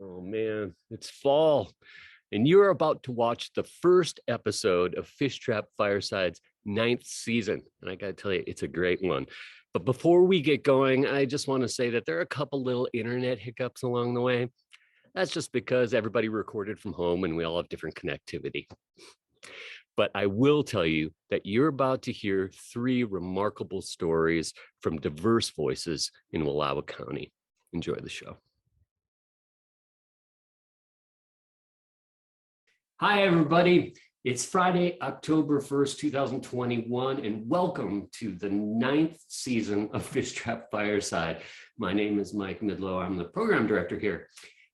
Oh man, it's fall, and you're about to watch the first episode of Fishtrap Fireside's ninth season. And I got to tell you, it's a great one. But before we get going, I just want to say that there are a couple little internet hiccups along the way. That's just because everybody recorded from home and we all have different connectivity. But I will tell you that you're about to hear three remarkable stories from diverse voices in Wallowa County. Enjoy the show. Hi, everybody. It's Friday, October 1st, 2021, and welcome to the ninth season of Fishtrap Fireside. My name is Mike MIDLO. I'm the program director here.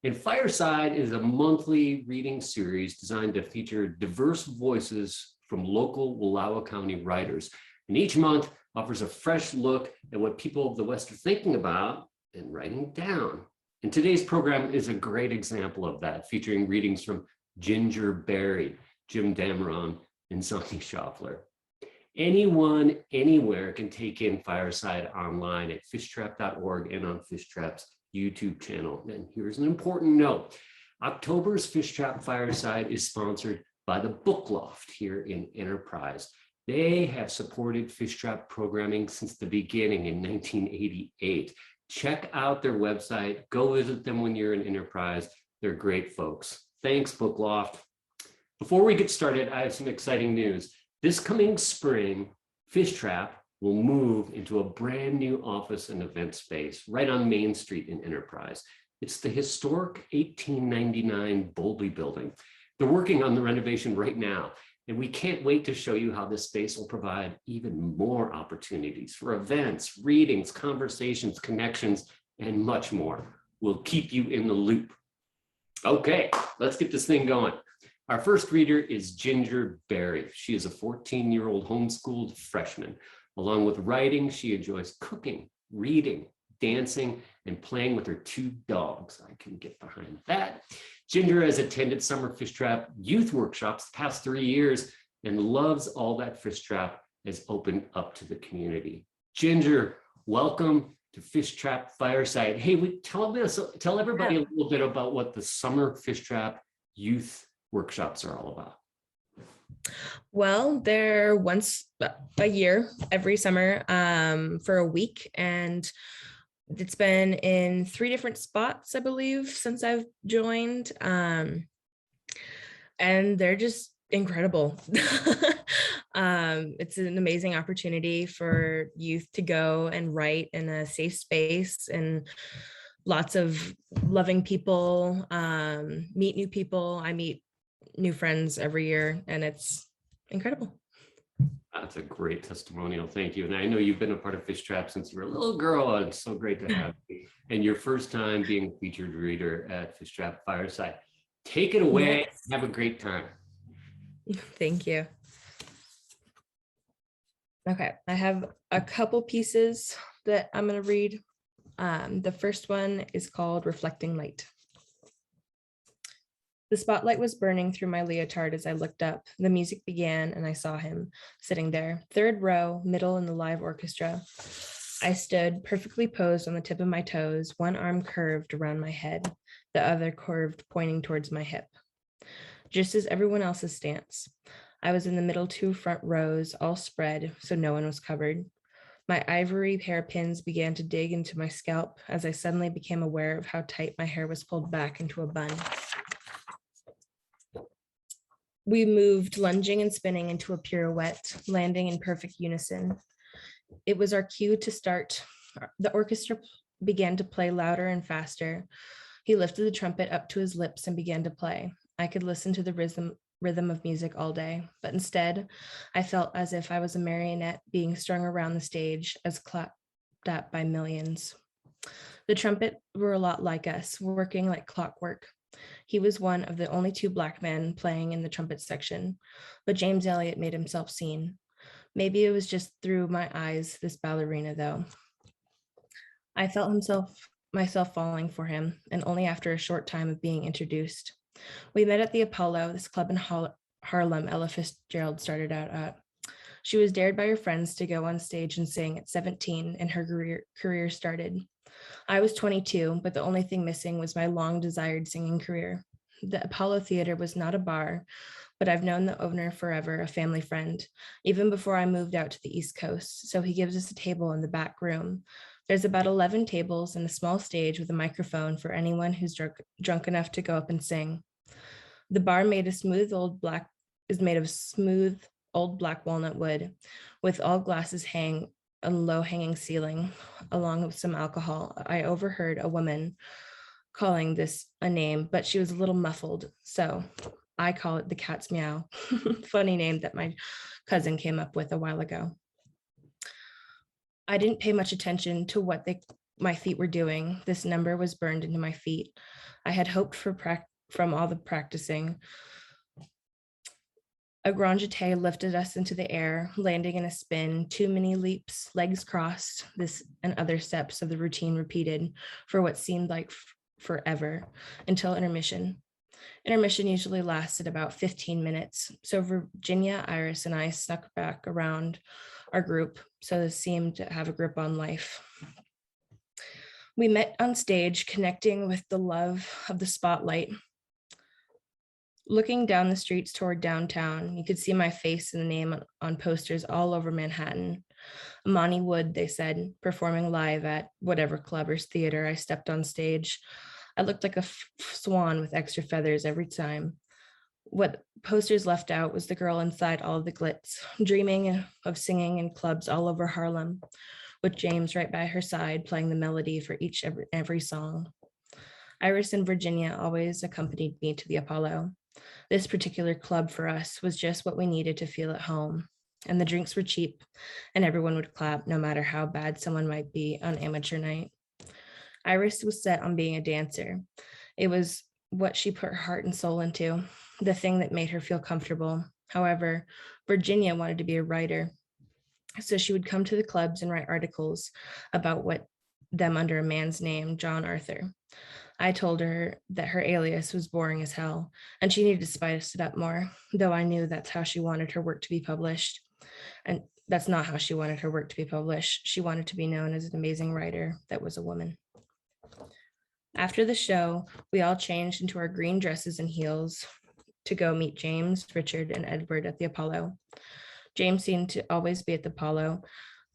And Fireside is a monthly reading series designed to feature diverse voices from local Wallowa County writers. And each month offers a fresh look at what people of the West are thinking about and writing down. And today's program is a great example of that, featuring readings from Ginger Berry, Jim Dameron, and Zanni Schauffler. Anyone, anywhere can take in Fireside online at fishtrap.org and on Fishtrap's YouTube channel. And here's an important note. October's Fishtrap Fireside is sponsored by the Book Loft here in Enterprise. They have supported Fishtrap programming since the beginning in 1988. Check out their website. Go visit them when you're in Enterprise. They're great folks. Thanks, Book Loft. Before we get started, I have some exciting news. This coming spring, Fishtrap will move into a brand new office and event space right on Main Street in Enterprise. It's the historic 1899 Bowlby building. They're working on the renovation right now, and we can't wait to show you how this space will provide even more opportunities for events, readings, conversations, connections, and much more. We'll keep you in the loop. Okay, let's get this thing going. Our first reader is Ginger Berry. She is a 14-year-old homeschooled freshman. Along with writing, she enjoys cooking, reading, dancing, and playing with her two dogs. I can get behind that. Ginger has attended summer Fishtrap youth workshops the past 3 years and loves all that Fishtrap has opened up to the community. Ginger, welcome to Fishtrap Fireside. Hey, tell everybody a little bit about what the summer Fishtrap youth workshops are all about. Well, they're once a year, every summer, for a week, and it's been in 3 different spots, I believe, since I've joined, and they're just incredible. It's an amazing opportunity for youth to go and write in a safe space and lots of loving people, meet new people. I meet new friends every year, and it's incredible. That's a great testimonial. Thank you. And I know you've been a part of Fishtrap since you were a little girl, and it's so great to have you. And your first time being a featured reader at Fishtrap Fireside. Take it away. Yes. Have a great time. Thank you. Okay, I have a couple pieces that I'm going to read. The first one is called Reflecting Light. The spotlight was burning through my leotard as I looked up. The music began and I saw him sitting there, 3rd row, middle in the live orchestra. I stood perfectly posed on the tip of my toes, one arm curved around my head, the other curved pointing towards my hip. Just as everyone else's stance. I was in the middle 2 front rows, all spread, so no one was covered. My ivory hairpins began to dig into my scalp as I suddenly became aware of how tight my hair was pulled back into a bun. We moved, lunging and spinning into a pirouette, landing in perfect unison. It was our cue to start. The orchestra began to play louder and faster. He lifted the trumpet up to his lips and began to play. I could listen to the rhythm of music all day, but instead, I felt as if I was a marionette being strung around the stage as clapped at by millions. The trumpet were a lot like us, working like clockwork. He was one of the only 2 Black men playing in the trumpet section, but James Elliott made himself seen. Maybe it was just through my eyes, this ballerina, though. I felt myself falling for him, and only after a short time of being introduced. We met at the Apollo, this club in Harlem Ella Fitzgerald started out at. She was dared by her friends to go on stage and sing at 17, and her career started. I was 22, but the only thing missing was my long desired singing career. The Apollo Theater was not a bar, but I've known the owner forever, a family friend, even before I moved out to the East Coast. So he gives us a table in the back room. There's about 11 tables and a small stage with a microphone for anyone who's drunk enough to go up and sing. The bar is made of smooth old black walnut wood, with all glasses hang a low hanging ceiling, along with some alcohol. I overheard a woman calling this a name, but she was a little muffled, so I call it the cat's meow. Funny name that my cousin came up with a while ago. I didn't pay much attention to what my feet were doing. This number was burned into my feet. I had hoped from all the practicing. A grand jeté lifted us into the air, landing in a spin, 2 mini leaps, legs crossed, this and other steps of the routine repeated for what seemed like forever until intermission. Intermission usually lasted about 15 minutes. So Virginia, Iris, and I snuck back around our group, so this seemed to have a grip on life. We met on stage, connecting with the love of the spotlight. Looking down the streets toward downtown, you could see my face and the name on posters all over Manhattan. Amani Wood, they said, performing live at whatever club or theater I stepped on stage. I looked like a swan with extra feathers every time. What posters left out was the girl inside all of the glitz, dreaming of singing in clubs all over Harlem, with James right by her side playing the melody for every song. Iris and Virginia always accompanied me to the Apollo. This particular club for us was just what we needed to feel at home, and the drinks were cheap, and everyone would clap no matter how bad someone might be on amateur night. Iris was set on being a dancer. It was what she put her heart and soul into, the thing that made her feel comfortable. However, Virginia wanted to be a writer, so she would come to the clubs and write articles about them under a man's name, John Arthur. I told her that her alias was boring as hell, and she needed to spice it up more, though I knew that's how she wanted her work to be published. And that's not how she wanted her work to be published. She wanted to be known as an amazing writer that was a woman. After the show, we all changed into our green dresses and heels to go meet James, Richard, and Edward at the Apollo. James seemed to always be at the Apollo.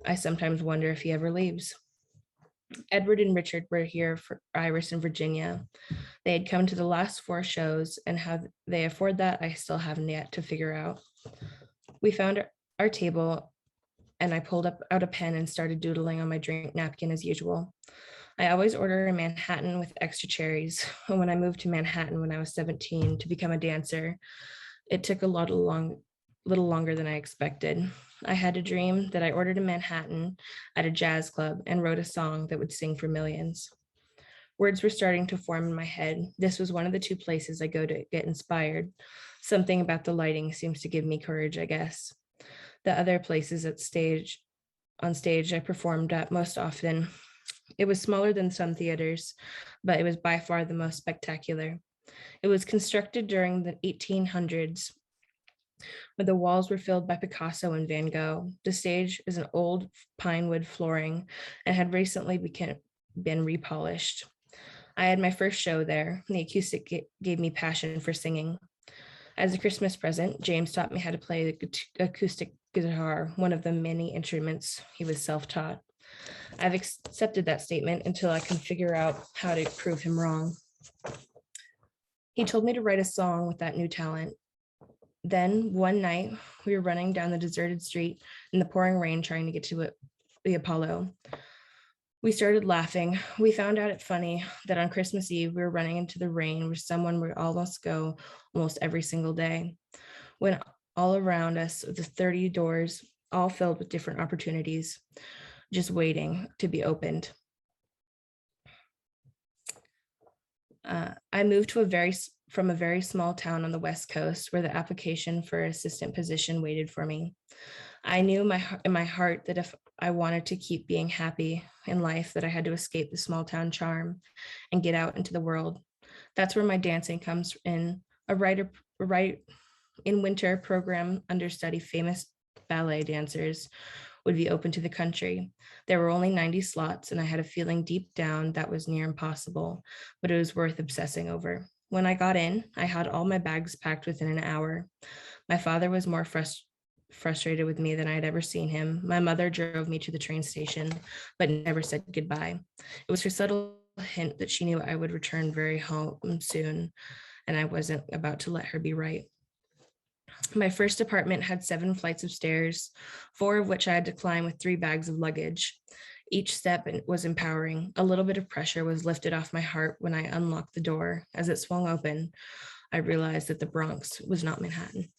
I sometimes wonder if he ever leaves. Edward and Richard were here for Iris and Virginia. They had come to the last 4 shows, and how they afford that, I still haven't yet to figure out. We found our table, and I pulled out a pen and started doodling on my drink napkin as usual. I always order a Manhattan with extra cherries. And when I moved to Manhattan when I was 17 to become a dancer, it took a little longer than I expected. I had a dream that I ordered a Manhattan at a jazz club and wrote a song that would sing for millions. Words were starting to form in my head. This was one of the 2 places I go to get inspired. Something about the lighting seems to give me courage, I guess. The other places on stage I performed at most often. It was smaller than some theaters, but it was by far the most spectacular. It was constructed during the 1800s, where the walls were filled by Picasso and Van Gogh. The stage is an old pine wood flooring and had recently been repolished. I had my first show there, and the acoustic gave me passion for singing. As a Christmas present, James taught me how to play the acoustic guitar, one of the many instruments he was self-taught. I've accepted that statement until I can figure out how to prove him wrong. He told me to write a song with that new talent. Then one night, we were running down the deserted street in the pouring rain trying to get to the Apollo. We started laughing. We found out it funny that on Christmas Eve, we were running into the rain where someone would almost go almost every single day. When all around us, the 30 doors, all filled with different opportunities, just waiting to be opened. I moved from a very small town on the West Coast where the application for an assistant position waited for me. I knew in my heart that if I wanted to keep being happy in life, that I had to escape the small town charm and get out into the world. That's where my dancing comes in. In winter program understudy famous ballet dancers would be open to the country. There were only 90 slots, and I had a feeling deep down that was near impossible, but it was worth obsessing over. When I got in, I had all my bags packed within an hour. My father was more frustrated with me than I had ever seen him. My mother drove me to the train station, but never said goodbye. It was her subtle hint that she knew I would return very home soon, and I wasn't about to let her be right. My first apartment had 7 flights of stairs, 4 of which I had to climb with 3 bags of luggage. Each step was empowering. A little bit of pressure was lifted off my heart when I unlocked the door. As it swung open, I realized that the Bronx was not Manhattan.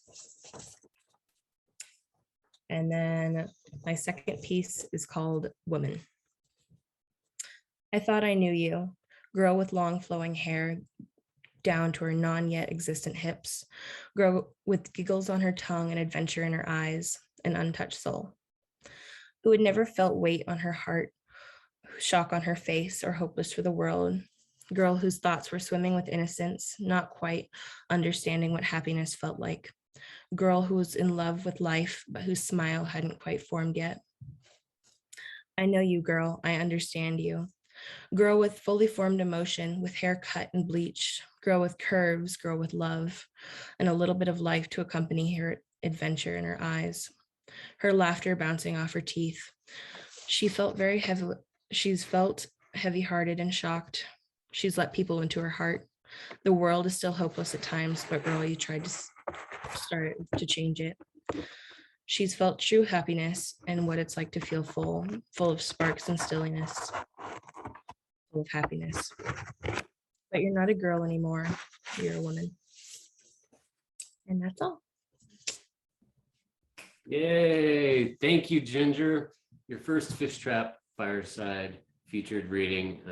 And then my second piece is called Woman. I thought I knew you, girl with long flowing hair down to her non-yet existent hips, girl with giggles on her tongue and adventure in her eyes, an untouched soul, who had never felt weight on her heart, shock on her face, or hopeless for the world, girl whose thoughts were swimming with innocence, not quite understanding what happiness felt like, girl who was in love with life, but whose smile hadn't quite formed yet. I know you, girl. I understand you. Girl with fully formed emotion, with hair cut and bleached, girl with curves, girl with love, and a little bit of life to accompany her adventure in her eyes. Her laughter bouncing off her teeth. She's felt heavy-hearted and shocked. She's let people into her heart. The world is still hopeless at times, but girl, you tried to start to change it. She's felt true happiness and what it's like to feel full of sparks and stillness, full of happiness. But you're not a girl anymore. You're a woman. And that's all. Yay. Thank you, Ginger. Your first Fishtrap Fireside featured reading.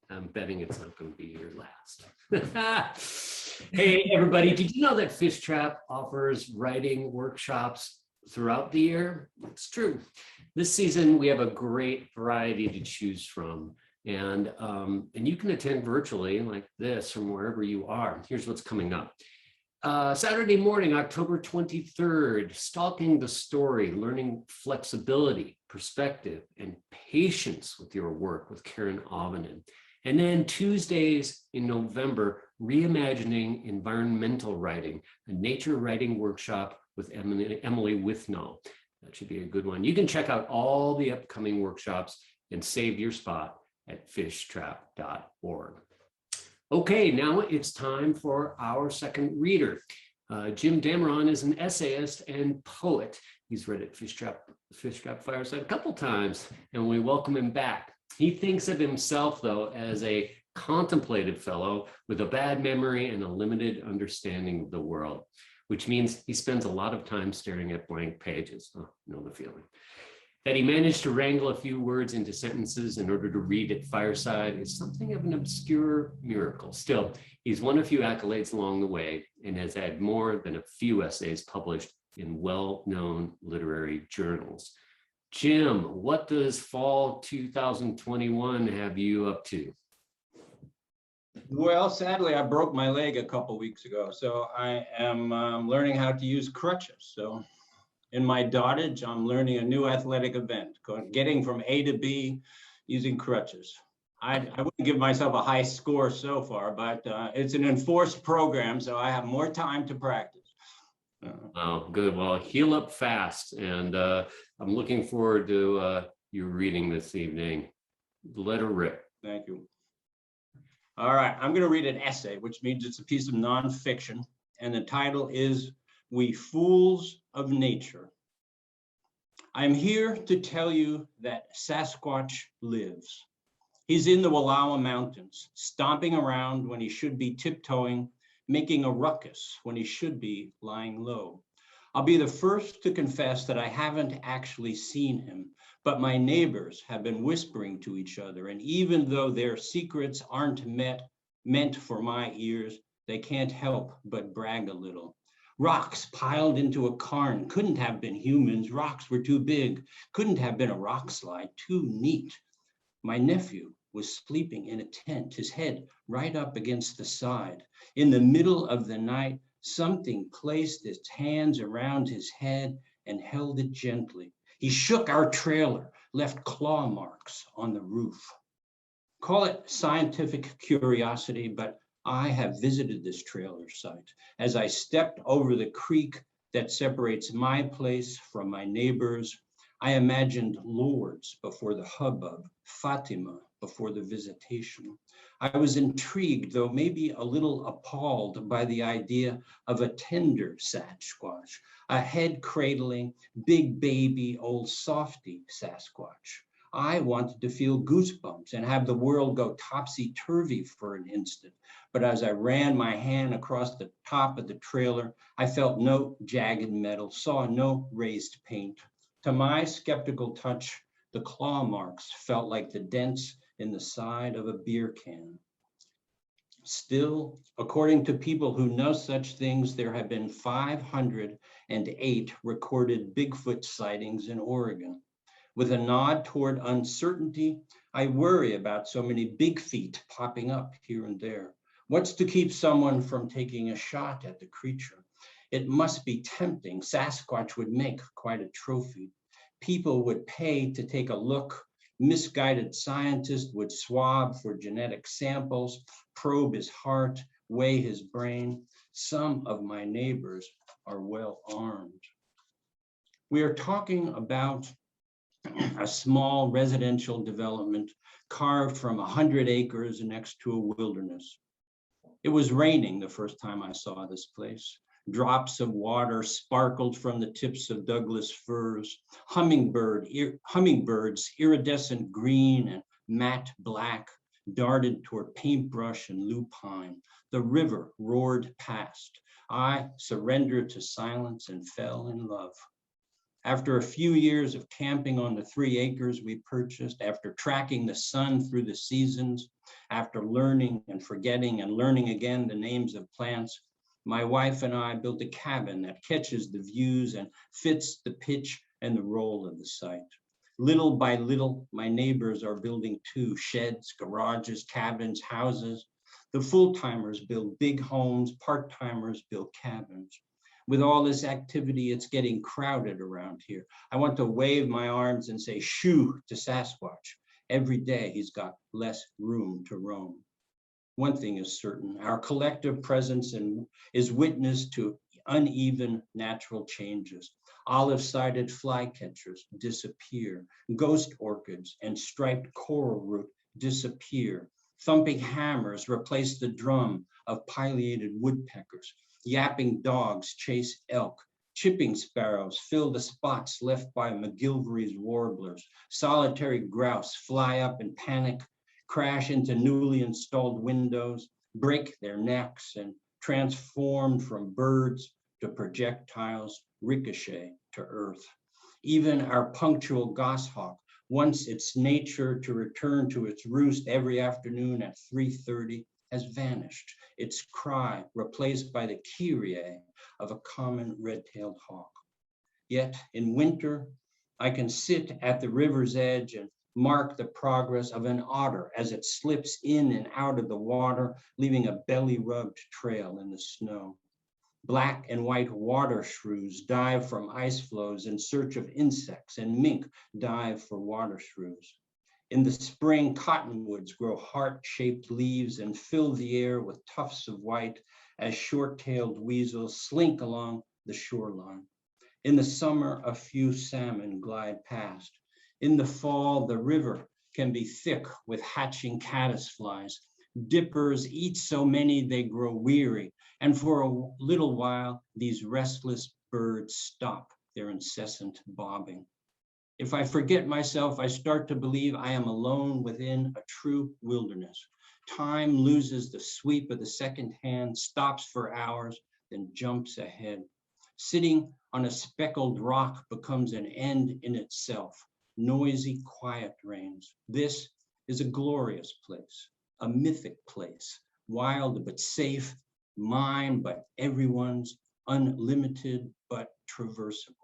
I'm betting it's not going to be your last. Hey, everybody. Did you know that Fishtrap offers writing workshops throughout the year? It's true. This season, we have a great variety to choose from. And you can attend virtually like this from wherever you are. Here's what's coming up. Saturday morning, October 23rd, Stalking the Story, Learning Flexibility, Perspective, and Patience with Your Work with Karen Ovanen. And then Tuesdays in November, Reimagining Environmental Writing, a nature writing workshop with Emily Withnaw. That should be a good one. You can check out all the upcoming workshops and save your spot at fishtrap.org. Okay, now it's time for our second reader. Jim Dameron is an essayist and poet. He's read at Fishtrap Fireside a couple times, and we welcome him back. He thinks of himself, though, as a contemplative fellow with a bad memory and a limited understanding of the world, which means he spends a lot of time staring at blank pages. Oh, know the feeling. That he managed to wrangle a few words into sentences in order to read at Fireside is something of an obscure miracle. Still, he's won a few accolades along the way and has had more than a few essays published in well-known literary journals. Jim, what does fall 2021 have you up to? Well, sadly, I broke my leg a couple weeks ago, so I am learning how to use crutches. So in my dotage, I'm learning a new athletic event, getting from A to B using crutches. I wouldn't give myself a high score so far, but it's an enforced program, so I have more time to practice. Oh, good. Well, heal up fast. And I'm looking forward to your reading this evening. Let her rip. Thank you. All right, I'm going to read an essay, which means it's a piece of nonfiction. And the title is We Fools of Nature. I'm here to tell you that Sasquatch lives. He's in the Wallowa Mountains, stomping around when he should be tiptoeing, making a ruckus when he should be lying low. I'll be the first to confess that I haven't actually seen him, but my neighbors have been whispering to each other, and even though their secrets aren't meant for my ears, they can't help but brag a little. Rocks piled into a cairn couldn't have been humans. Rocks were too big, couldn't have been a rock slide, too neat. My nephew was sleeping in a tent, his head right up against the side. In the middle of the night, something placed its hands around his head and held it gently. He shook our trailer, left claw marks on the roof. Call it scientific curiosity, but I have visited this trailer site. As I stepped over the creek that separates my place from my neighbors, I imagined Lourdes before the hubbub, Fatima before the visitation. I was intrigued, though maybe a little appalled by the idea of a tender Sasquatch, a head cradling, big baby, old softy Sasquatch. I wanted to feel goosebumps and have the world go topsy-turvy for an instant. But as I ran my hand across the top of the trailer, I felt no jagged metal, saw no raised paint. To my skeptical touch, the claw marks felt like the dents in the side of a beer can. Still, according to people who know such things, there have been 508 recorded Bigfoot sightings in Oregon. With a nod toward uncertainty, I worry about so many big feet popping up here and there. What's to keep someone from taking a shot at the creature? It must be tempting. Sasquatch would make quite a trophy. People would pay to take a look. Misguided scientists would swab for genetic samples, probe his heart, weigh his brain. Some of my neighbors are well armed. We are talking about a small residential development carved from 100 acres next to a wilderness. It was raining the first time I saw this place. Drops of water sparkled from the tips of Douglas firs. Hummingbirds, iridescent green and matte black, darted toward paintbrush and lupine. The river roared past. I surrendered to silence and fell in love. After a few years of camping on the 3 acres we purchased, after tracking the sun through the seasons, after learning and forgetting and learning again the names of plants, my wife and I built a cabin that catches the views and fits the pitch and the roll of the site. Little by little, my neighbors are building too: sheds, garages, cabins, houses. The full-timers build big homes, part-timers build cabins. With all this activity, it's getting crowded around here. I want to wave my arms and say shoo to Sasquatch. Every day he's got less room to roam. One thing is certain: our collective presence is witness to uneven natural changes. Olive-sided flycatchers disappear. Ghost orchids and striped coral root disappear. Thumping hammers replace the drum of pileated woodpeckers. Yapping dogs chase elk. Chipping sparrows fill the spots left by McGilvery's warblers. Solitary grouse fly up in panic, crash into newly installed windows, break their necks, and transform from birds to projectiles, ricochet to earth. Even our punctual goshawk, once its nature to return to its roost every afternoon at 3:30, has vanished, its cry replaced by the kyrie of a common red-tailed hawk. Yet in winter, I can sit at the river's edge and mark the progress of an otter as it slips in and out of the water, leaving a belly-rubbed trail in the snow. Black and white water shrews dive from ice floes in search of insects, and mink dive for water shrews. In the spring, cottonwoods grow heart-shaped leaves and fill the air with tufts of white as short-tailed weasels slink along the shoreline. In the summer, a few salmon glide past. In the fall, the river can be thick with hatching caddisflies. Dippers eat so many they grow weary, and for a little while, these restless birds stop their incessant bobbing. If I forget myself, I start to believe I am alone within a true wilderness. Time loses the sweep of the second hand, stops for hours, then jumps ahead. Sitting on a speckled rock becomes an end in itself. Noisy quiet reigns. This is a glorious place, a mythic place, wild but safe, mine but everyone's, unlimited but traversable.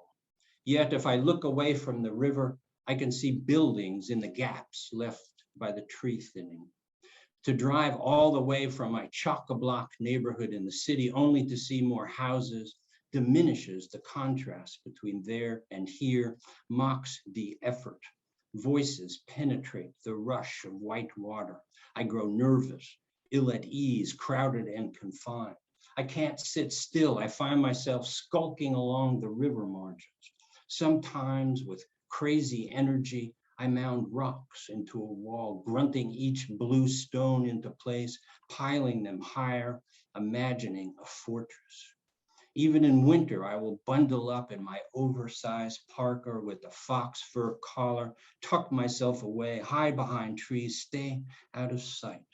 Yet if I look away from the river, I can see buildings in the gaps left by the tree thinning. To drive all the way from my chock-a-block neighborhood in the city only to see more houses diminishes the contrast between there and here, mocks the effort. Voices penetrate the rush of white water. I grow nervous, ill at ease, crowded and confined. I can't sit still. I find myself skulking along the river margins. Sometimes with crazy energy, I mound rocks into a wall, grunting each blue stone into place, piling them higher, imagining a fortress. Even in winter, I will bundle up in my oversized parka with a fox fur collar, tuck myself away, hide behind trees, stay out of sight.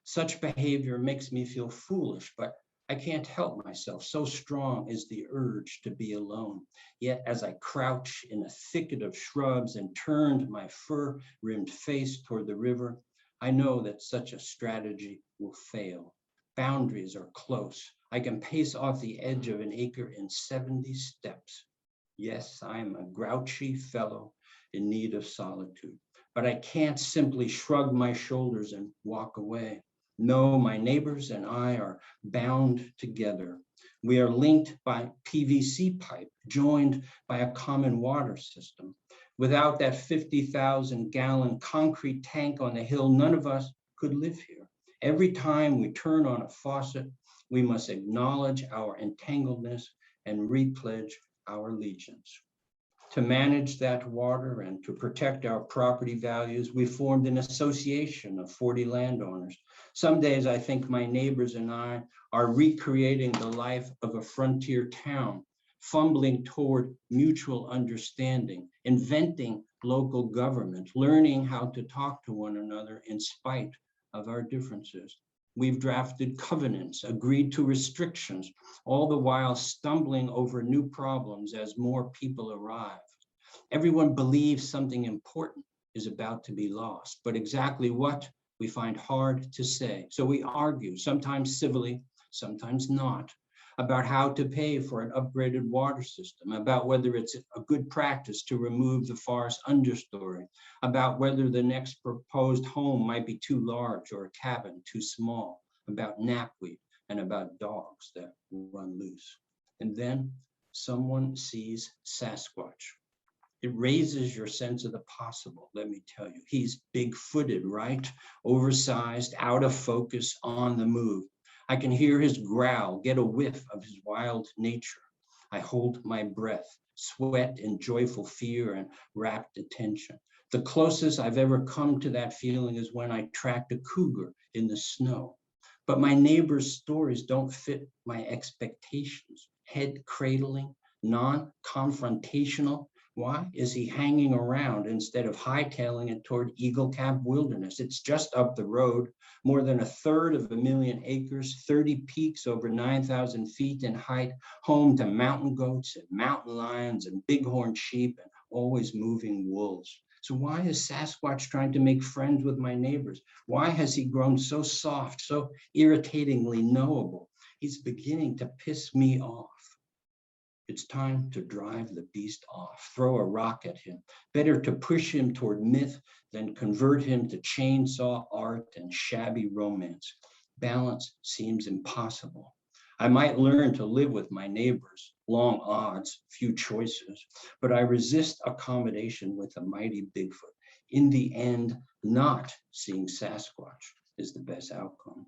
Such behavior makes me feel foolish, but I can't help myself. So strong is the urge to be alone. Yet as I crouch in a thicket of shrubs and turned my fur-rimmed face toward the river, I know that such a strategy will fail. Boundaries are close. I can pace off the edge of an acre in 70 steps. Yes, I'm a grouchy fellow in need of solitude, but I can't simply shrug my shoulders and walk away. No, my neighbors and I are bound together. We are linked by PVC pipe, joined by a common water system. Without that 50,000-gallon concrete tank on the hill, none of us could live here. Every time we turn on a faucet, we must acknowledge our entangledness and repledge our allegiance. To manage that water and to protect our property values, we formed an association of 40 landowners. Some days I think my neighbors and I are recreating the life of a frontier town, fumbling toward mutual understanding, inventing local government, learning how to talk to one another in spite of our differences. We've drafted covenants, agreed to restrictions, all the while stumbling over new problems as more people arrive. Everyone believes something important is about to be lost, but exactly what we find hard to say. So we argue, sometimes civilly, sometimes not, about how to pay for an upgraded water system, about whether it's a good practice to remove the forest understory, about whether the next proposed home might be too large or a cabin too small, about knapweed and about dogs that run loose. And then someone sees Sasquatch. It raises your sense of the possible, let me tell you. He's big-footed, right? Oversized, out of focus, on the move. I can hear his growl, get a whiff of his wild nature. I hold my breath, sweat in joyful fear and rapt attention. The closest I've ever come to that feeling is when I tracked a cougar in the snow. But my neighbor's stories don't fit my expectations. Head cradling, non-confrontational. Why is he hanging around instead of hightailing it toward Eagle Cap Wilderness? It's just up the road, more than 1/3 of a million acres, 30 peaks over 9,000 feet in height, home to mountain goats and mountain lions and bighorn sheep and always moving wolves. So why is Sasquatch trying to make friends with my neighbors? Why has he grown so soft, so irritatingly knowable? He's beginning to piss me off. It's time to drive the beast off, throw a rock at him. Better to push him toward myth than convert him to chainsaw art and shabby romance. Balance seems impossible. I might learn to live with my neighbors, long odds, few choices, but I resist accommodation with a mighty Bigfoot. In the end, not seeing Sasquatch is the best outcome.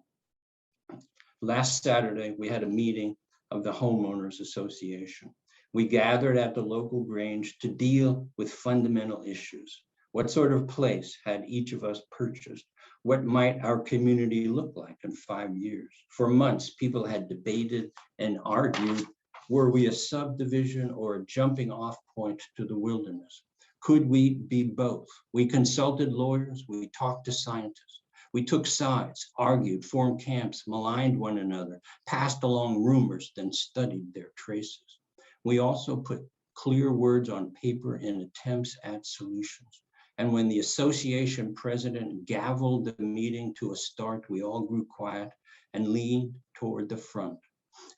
Last Saturday, we had a meeting of the Homeowners Association. We gathered at the local Grange to deal with fundamental issues. What sort of place had each of us purchased? What might our community look like in 5 years? For months, people had debated and argued, were we a subdivision or a jumping off point to the wilderness? Could we be both? We consulted lawyers, we talked to scientists. We took sides, argued, formed camps, maligned one another, passed along rumors, then studied their traces. We also put clear words on paper in attempts at solutions. And when the association president gavelled the meeting to a start, we all grew quiet and leaned toward the front.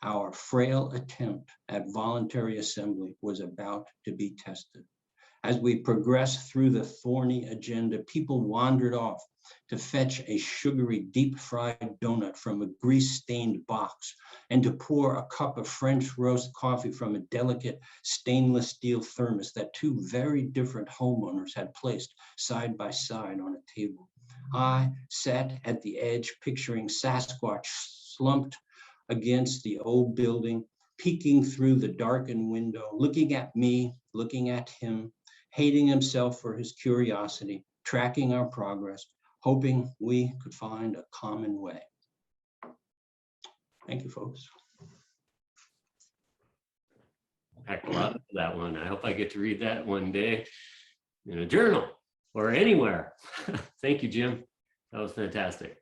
Our frail attempt at voluntary assembly was about to be tested. As we progressed through the thorny agenda, people wandered off, to fetch a sugary deep-fried donut from a grease-stained box, and to pour a cup of French roast coffee from a delicate stainless steel thermos that two very different homeowners had placed side by side on a table. I sat at the edge, picturing Sasquatch slumped against the old building, peeking through the darkened window, looking at me, looking at him, hating himself for his curiosity, tracking our progress, hoping we could find a common way. Thank you, folks. Heck, a lot of that one. I hope I get to read that one day in a journal or anywhere. Thank you, Jim. That was fantastic.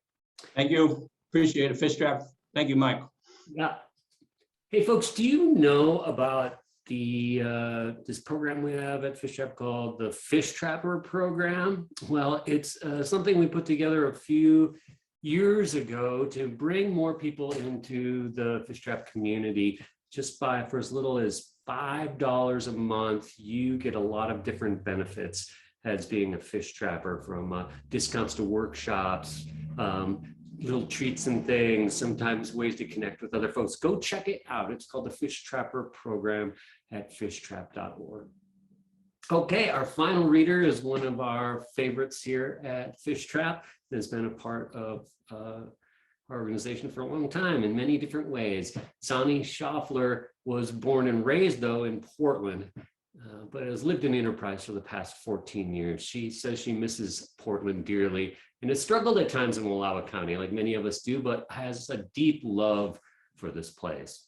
Thank you. Appreciate it, Fishtrap. Thank you, Mike. Yeah. Hey, folks, do you know about the this program we have at Fishtrap called the Fish Trapper program? Well, it's something we put together a few years ago to bring more people into the Fish Trap community. Just by for as little as $5 a month, you get a lot of different benefits as being a fish trapper, from discounts to workshops, little treats and things, sometimes ways to connect with other folks. Go check it out. It's called the Fish Trapper program at fishtrap.org. Okay, our final reader is one of our favorites here at Fish Trap. Has been a part of our organization for a long time in many different ways. Zanni Schauffler was born and raised, though, in Portland, but has lived in Enterprise for the past 14 years. She says she misses Portland dearly and has struggled at times in Wallowa County, like many of us do, but has a deep love for this place.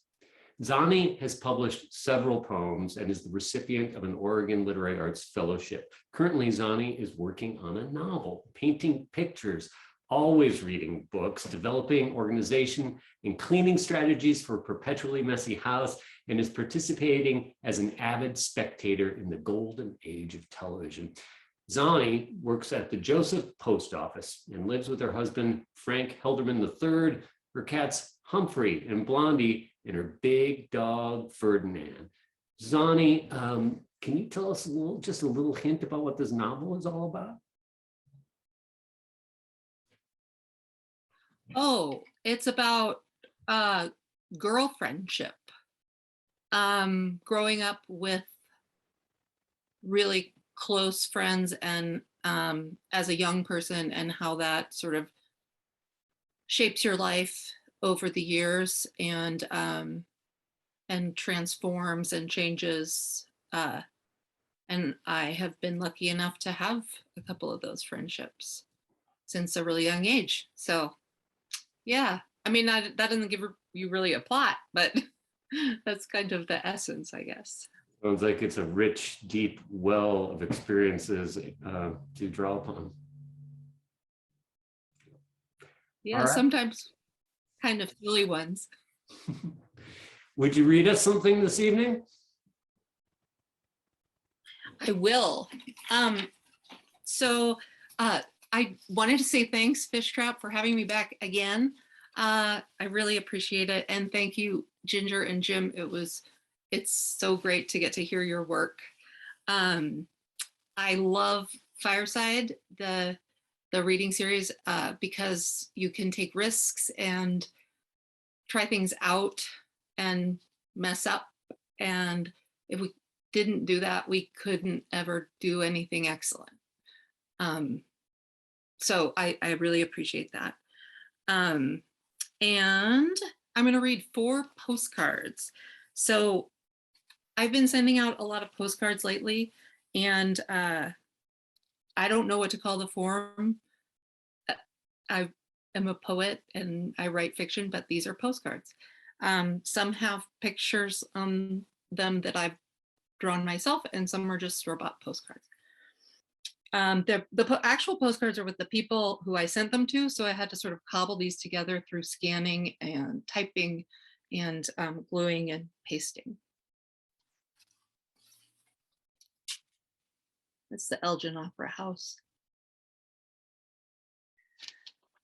Zanni has published several poems and is the recipient of an Oregon Literary Arts Fellowship. Currently, Zanni is working on a novel, painting pictures, always reading books, developing organization and cleaning strategies for a perpetually messy house, and is participating as an avid spectator in the golden age of television. Zanni works at the Joseph Post Office and lives with her husband, Frank Helderman III, her cats, Humphrey and Blondie, and her big dog, Ferdinand. Zanni, can you tell us just a little hint about what this novel is all about? Oh, it's about girl friendship. Growing up with really close friends and as a young person, and how that sort of shapes your life over the years and transforms and changes. And I have been lucky enough to have a couple of those friendships since a really young age. So yeah, I mean, that doesn't give you really a plot, but that's kind of the essence, I guess. Sounds like it's a rich, deep well of experiences to draw upon. Yeah, right. Sometimes kind of silly ones. Would you read us something this evening? I will. I wanted to say thanks, Fishtrap, for having me back again. I really appreciate it. And thank you, Ginger and Jim. It's so great to get to hear your work. I love Fireside, the reading series, because you can take risks and try things out and mess up. And if we didn't do that, we couldn't ever do anything excellent. So I really appreciate that. And I'm going to read 4 postcards. So I've been sending out a lot of postcards lately, and I don't know what to call the form. I am a poet and I write fiction, but these are postcards. Some have pictures on them that I've drawn myself, and some are just store-bought postcards. The actual postcards are with the people who I sent them to, so I had to sort of cobble these together through scanning and typing and gluing and pasting. It's the Elgin Opera House.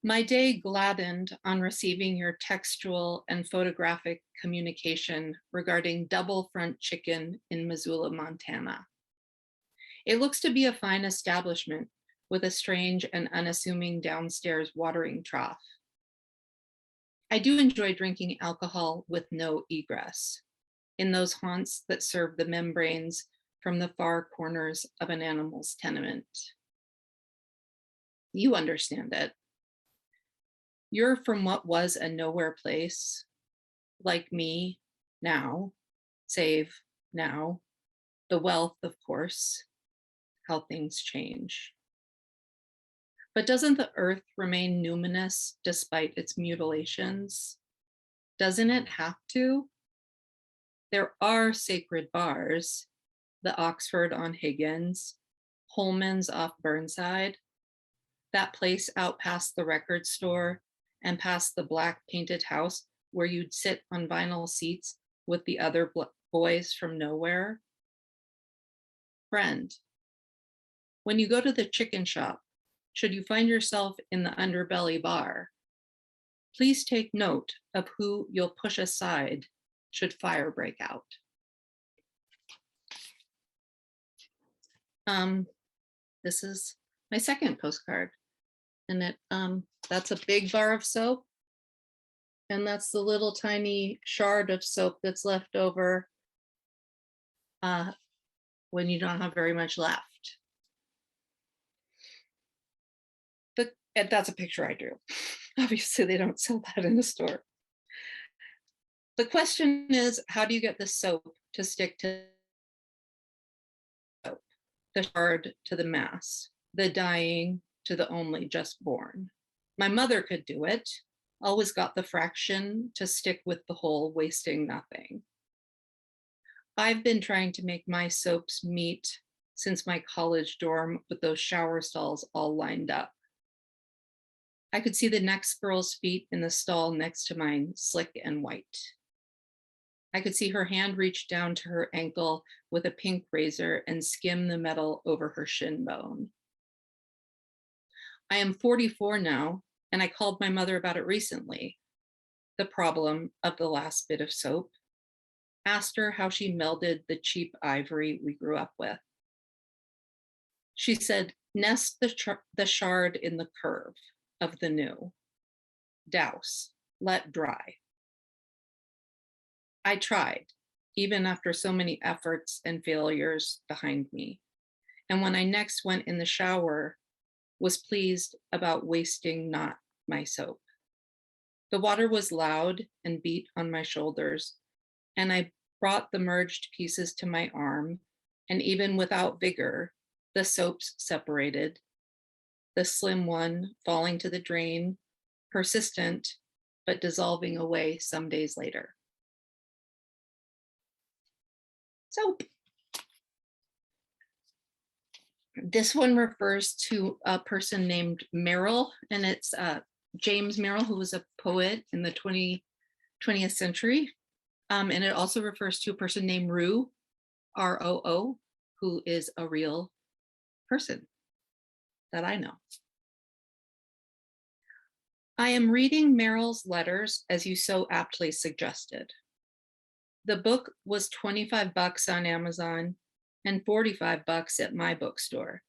My day gladdened on receiving your textual and photographic communication regarding Double Front Chicken in Missoula, Montana. It looks to be a fine establishment with a strange and unassuming downstairs watering trough. I do enjoy drinking alcohol with no egress in those haunts that serve the membranes from the far corners of an animal's tenement. You understand it. You're from what was a nowhere place, like me now, save now, the wealth, of course, how things change. But doesn't the earth remain numinous despite its mutilations? Doesn't it have to? There are sacred bars, the Oxford on Higgins, Holman's off Burnside, that place out past the record store and past the black painted house where you'd sit on vinyl seats with the other boys from nowhere. Friend, when you go to the chicken shop, should you find yourself in the underbelly bar, please take note of who you'll push aside should fire break out. This is my second postcard, and that's a big bar of soap, and that's the little tiny shard of soap that's left over when you don't have very much left. And that's a picture I drew. Obviously, they don't sell that in a store. The question is, how do you get the soap to stick to soap, the shard to the mass, the dying to the only just born? My mother could do it, always got the fraction to stick with the whole, wasting nothing. I've been trying to make my soaps meet since my college dorm with those shower stalls all lined up. I could see the next girl's feet in the stall next to mine, slick and white. I could see her hand reach down to her ankle with a pink razor and skim the metal over her shin bone. I am 44 now, and I called my mother about it recently, the problem of the last bit of soap. Asked her how she melded the cheap ivory we grew up with. She said, nest the shard in the curve of the new. Douse, let dry. I tried, even after so many efforts and failures behind me. And when I next went in the shower, was pleased about wasting not my soap. The water was loud and beat on my shoulders, and I brought the merged pieces to my arm, and even without vigor, the soaps separated, the slim one falling to the drain, persistent, but dissolving away some days later. Soap. This one refers to a person named Merrill, and it's James Merrill, who was a poet in the 20th century. And it also refers to a person named Roo, R-O-O, who is a real person that I know. I am reading Merrill's letters, as you so aptly suggested. The book was $25 on Amazon and $45 at my bookstore,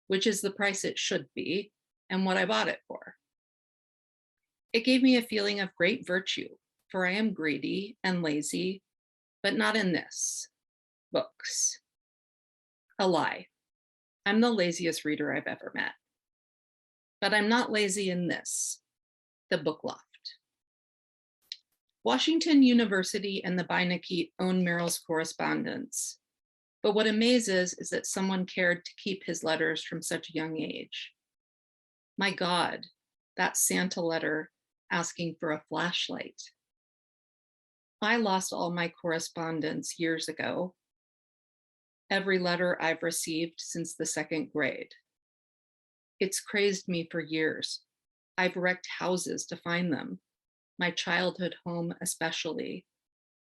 which is the price it should be and what I bought it for. It gave me a feeling of great virtue, for I am greedy and lazy, but not in this, books. A lie. I'm the laziest reader I've ever met. But I'm not lazy in this, the book loft. Washington University and the Beinecke own Merrill's correspondence. But what amazes is that someone cared to keep his letters from such a young age. My God, that Santa letter asking for a flashlight. I lost all my correspondence years ago. Every letter I've received since the second grade. It's crazed me for years. I've wrecked houses to find them, my childhood home especially,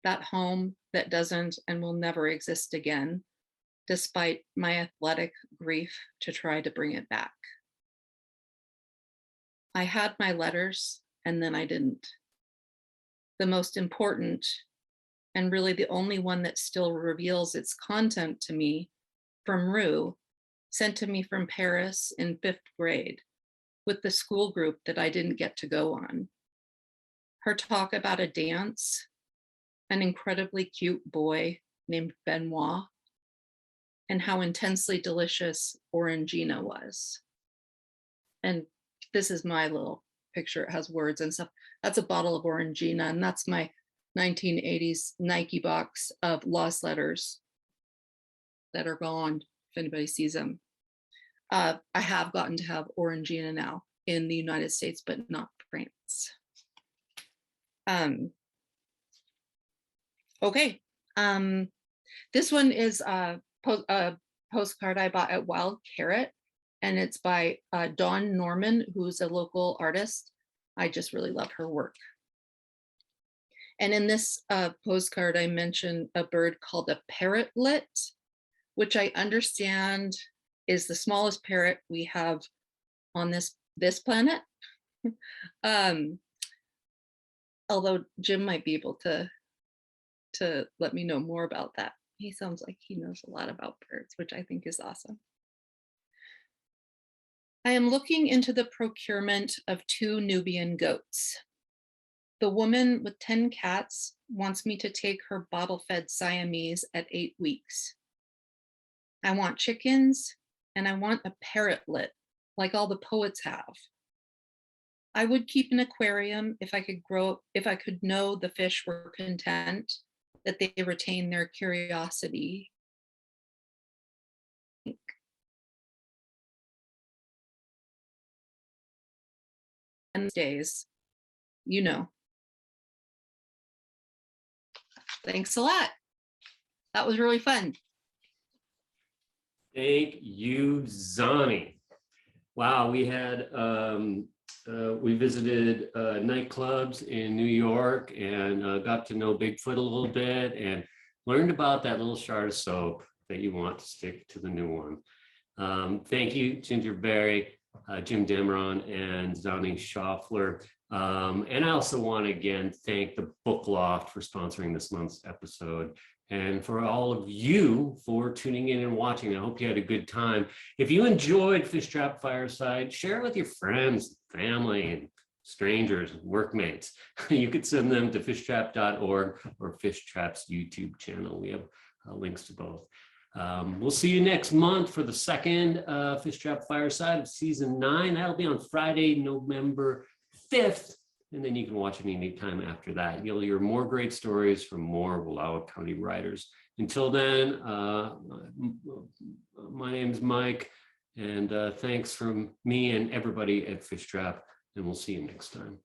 that home that doesn't and will never exist again, despite my athletic grief to try to bring it back. I had my letters and then I didn't. The most important, and really the only one that still reveals its content to me, from Rue, sent to me from Paris in 5th grade with the school group that I didn't get to go on. Her talk about a dance, an incredibly cute boy named Benoit, and how intensely delicious Orangina was. And this is my little picture. It has words and stuff. That's a bottle of Orangina, and that's my 1980s Nike box of lost letters that are gone, if anybody sees them. I have gotten to have Orangina now in the United States, but not France. Okay. This one is a postcard I bought at Wild Carrot, and it's by Dawn Norman, who's a local artist. I just really love her work. And in this postcard, I mentioned a bird called a parrotlet, which I understand is the smallest parrot we have on this planet. Although Jim might be able to let me know more about that. He sounds like he knows a lot about birds, which I think is awesome. I am looking into the procurement of 2 Nubian goats. The woman with 10 cats wants me to take her bottle-fed Siamese at 8 weeks. I want chickens, and I want a parrotlet, like all the poets have. I would keep an aquarium if I could know the fish were content, that they retain their curiosity. And days, you know. Thanks a lot. That was really fun. Thank you, Zanni. Wow, we had we visited nightclubs in New York and got to know Bigfoot a little bit and learned about that little shard of soap that you want to stick to the new one. Thank you, Ginger Berry, Jim Dameron, and Zanni Schauffler. And I also want to again thank the Book Loft for sponsoring this month's episode, and for all of you for tuning in and watching. I hope you had a good time. If you enjoyed Fishtrap Fireside, share it with your friends, family, and strangers, workmates. You could send them to fishtrap.org or Fishtrap's YouTube channel. We have links to both. We'll see you next month for the second Fishtrap Fireside of season 9. That'll be on Friday, November 5th. And then you can watch it anytime after that. You'll hear more great stories from more Wallowa County writers. Until then, my name's Mike, and thanks from me and everybody at Fishtrap, and we'll see you next time.